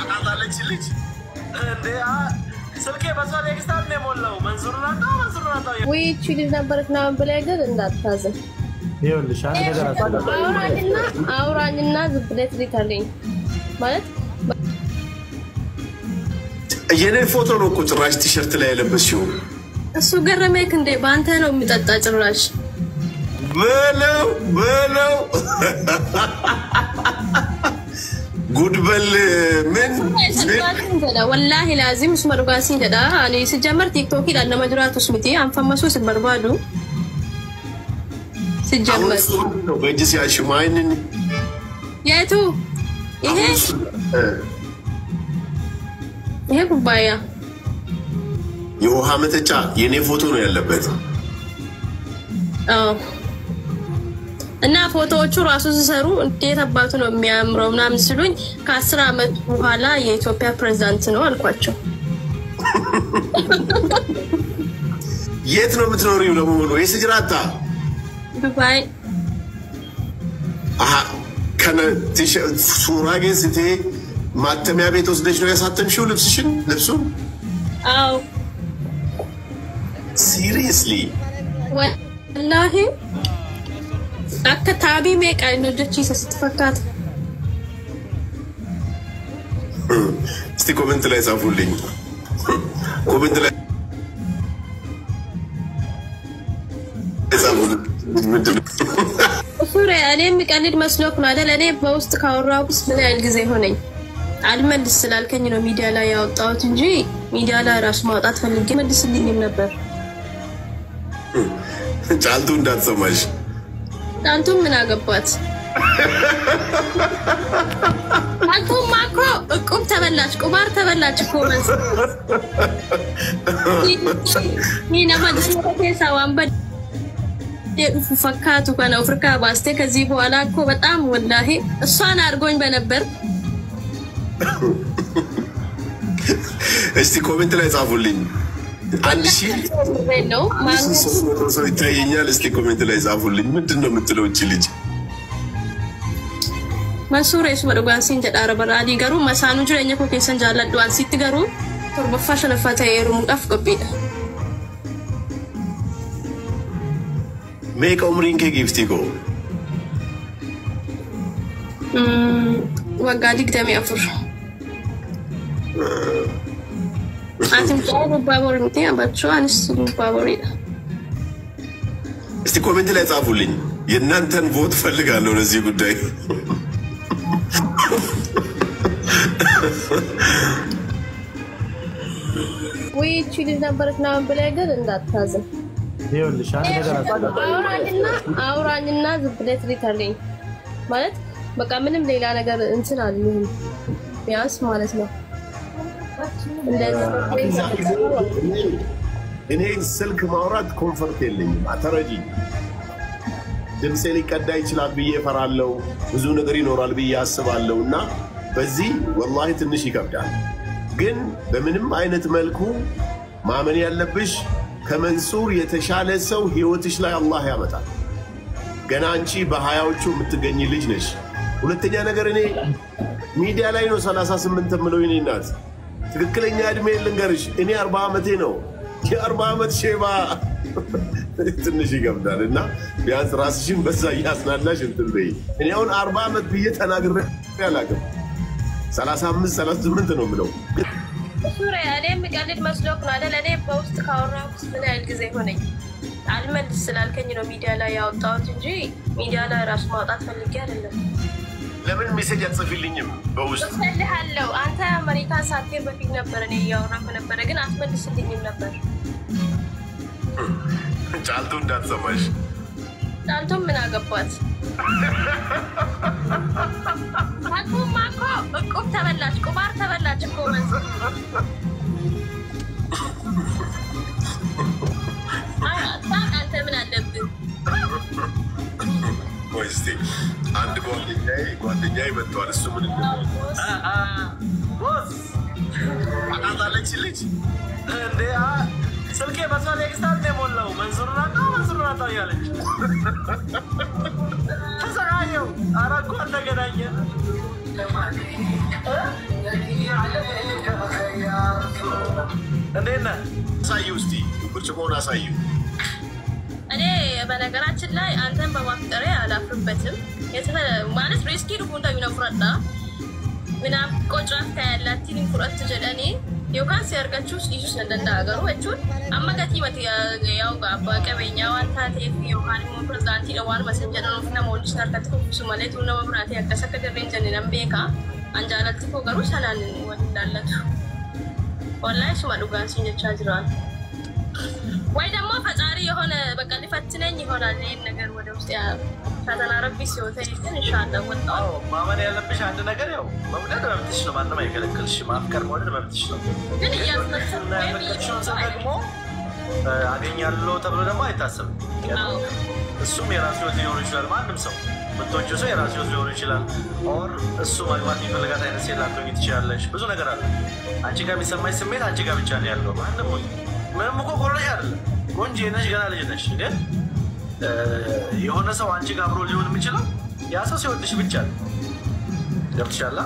አቃታለች ልጅ እንዴ ስልኬ በዛው ኤክስትራ ነው ሞላው መንሱርና ወይ እቺ ልጅ ነበርና ብለህ ግን እንዳታዘን ይኸውልሽ አንድ ነገር አውራኝና ዝብለት ሊታለኝ ማለት የኔ ፎቶ ነው እኮ ጭራሽ ቲሸርት ላይ ያለበስሽው እሱ ገረመክ እንዴ ባንተ ነው የሚጠጣ ጭራሽ በለው ጉድበል ምን والله لازم اسمه رقاسين ده انا سجمر تيك توك لانه مجرات اسمتي ام فمسو سبربادو سجمر بجس يا شماين ياتو ايه كوبايا የውሃ መጠጫ የኔ ፎቶ ነው ያለበት እና ፎቶዎቹ ራሱ ሲሰሩ እንዴት አባቱ ነው የሚያምረው ምናምን ሲሉኝ ከ10 አመት በኋላ የኢትዮጵያ ፕሬዝዳንት ነው አልኳቸው የት ነው የምትኖሪው ለመሆኑ የስጅራታ ዱባይ ከነ ሱራጌ ስቴ ማተሚያ ቤት ወስደሽ ነው ያሳተምሽው ልብሱን አው seriously والله أكتابي ميك أنا جتشي ستفكات استي كومنت لا يصافولين كومنت لا يصافولين سوري أنا مكاني مسلوك نادل أنا بوست كاوراوس من الجزء هوني علماً السلال كان ينو ميديا لا يوطاو تنجي ميديا لا راس ما قطعت فلنجي ما دسليني منبر ጫልቱ እንዳትሰማሽ ጫልቱ ምን አገባት ጫልቱ ማኮ ቁም ተበላች ቁማር ተበላች እኮ ማለት ኒና ማለት ከሳዋን ፈካቱ ከነ አፍሪካ ባስቴ ከዚህ በኋላ እኮ በጣም ወላሂ እሷን አርጎኝ በነበር እስቲ ኮሜንት ላይ ጻፉልኝ አንድ ሺህ ነው ማለት ሰው ይታየኛል እስቲ ኮሜንት ላይ ጻፉልኝ ምንድነው የምትለው እቺ ልጅ ማሱሬስ ወደጓን ሲንጀዳረ በራዲ ገሩ ማሳኑ ጅረኛ ኮ ከሰን ጃለዷን ሲትገሩ ተርበፋሽ ነፋታ የሩ ሙጣፍ ቀቢዳ ሜክ ኦምሪንኬ ጊፍቲጎ ወጋዲክ ደም ያፍር አንተም ባቦር እንትን አባቸው አንስ ባቦሪ እስቲ ኮሜንት ላይ ጻፉልኝ የናንተን ቮት ፈልጋለሁ ለዚህ ጉዳይ ወይ እቺ ልጅ ነበርና ብለህ ግን እንዳታዘን ይኸውልሽ አንድ ነገር አውራኝና ዝብለት ሊታለኝ ማለት በቃ ምንም ሌላ ነገር እንትን አልልም ቢያንስ ማለት ነው እኔ ስልክ ማውራት ኮንፈርት የለኝም አተረጂ ድምጼ ሊቀዳ ይችላል ብዬ ፈራለሁ ብዙ ነገር ይኖራል ብዬ አስባለሁና በዚህ ወላሂ ትንሽ ይከብዳል ግን በምንም አይነት መልኩ ማመን ያለብሽ ከመንሱር የተሻለ ሰው ህይወትሽ ላይ አላህ ያመጣል ገና አንቺ በሃያዎቹ የምትገኝ ልጅ ነሽ ሁለተኛ ነገር እኔ ሚዲያ ላይ ነው 38 ምለው የኔ እናት ትክክለኛ እድሜ ልንገርሽ እኔ 40 አመቴ ነው የ40 አመት ሼባ ትንሽ ይከብዳልና ቢያንስ ራስሽን በዛ ያስናላሽ እንትን በይ እኔ አሁን 40 አመት ብዬ ተናግሬ ያላቀም 35 38 ነው ምለው ሱሪያ እኔም ቀልድ መስሎክ ነው አይደል እኔ በውስጥ ካወራኩስ ምን ያህል ጊዜ ሆነኝ አልመልስ ስላልከኝ ነው ሚዲያ ላይ ያወጣሁት እንጂ ሚዲያ ላይ ራስ ማውጣት ፈልጌ አይደለም ለምን ሜሴጅ አትጽፊልኝም በውስጥ እልሃለሁ አንተ አሜሪካ ሳትሄድ በፊት ነበር እኔ ያወራኩ ነበር ግን አትመልስልኝም ነበር ጫልቱ እንዳትሰማሽ ጫልቱ ምን አገባት አቁ ማኮ ቁም ተበላች ቁማር ተበላች እኮ ማለት አንተ ምን አለብህ ወይስ አንድ ጓደኛዬ መጥቷል እሱ ምን ቦስ አቃታለች ልጅ እንዴ ስልኬ በዛው ኤክስትራ ነው ሞላው መንሱርና ያለች ተሰራየው አራኩ እንደገናኘ እንደና ሳዩ እስቲ ብርጭቆውን አሳዩ እኔ በነገራችን ላይ አንተን በማፍቀሬ አላፍርበትም ማለት ሪስኪ ዱንታ ይነፍራዳ ምናም ቆጫፍታ ያላትን ፍራት ጀለኔ ዮካን ሲያርጋቹስ ኢየሱስ እንደንዳገሩ እቹን አማጋቲ መት ያው ጋባ ቀበኛው አንታቴ ዮካን ሞ ፕሬዝዳንት ለዋን መሰንጀር ነው ፍና ሞልስ ታርካት ኩሱ ማለት ነው መብራት ያከሰከ ደረንጀን ነምቤካ አንጃላት ኮገሩ ሰናን ወንዳለቱ ወላሂ ስማዱጋን ሲነቻ ዝራን ወይ ደግሞ ፈጣሪ የሆነ በቃ ሊፈትነኝ ይሆናል ይሄን ነገር ወደ ውስጥ ያ ፈተና ረቢ ሲወተኝ ኢንሻአላህ ወጣው ማመን ያለብሽ አንድ ነገር ያው መውደድ መብትሽ ነው ማንንም አይከለክልሽ ማፍቀር መውደድ መብትሽ ነው ግን ያስመሰለኝ ደግሞ አገኛለሁ ተብሎ ደግሞ አይታሰብም እሱም የራሱ ሊሆን ይችላል ማንንም ሰው ምንቶቹ ሰው የራሱ ሊሆን ይችላል ኦር እሱ ማግባት ይፈልጋት አይነት ሴት ላትሆኚ ትችላለሽ ብዙ ነገር አለ አንቺ ጋር የሚሰማሽ ስሜት አንቺ ጋር ብቻ ነው ያለው ማንንም ምንም እኮ ቆርጠሽ አይደለም ቆንጆ ነሽ ገና ልጅ ነሽ ግን የሆነ ሰው አንቺ ጋር አብሮ ሊሆን የሚችለው ያ ሰው ሲወድሽ ብቻ ነው ገብቶሻል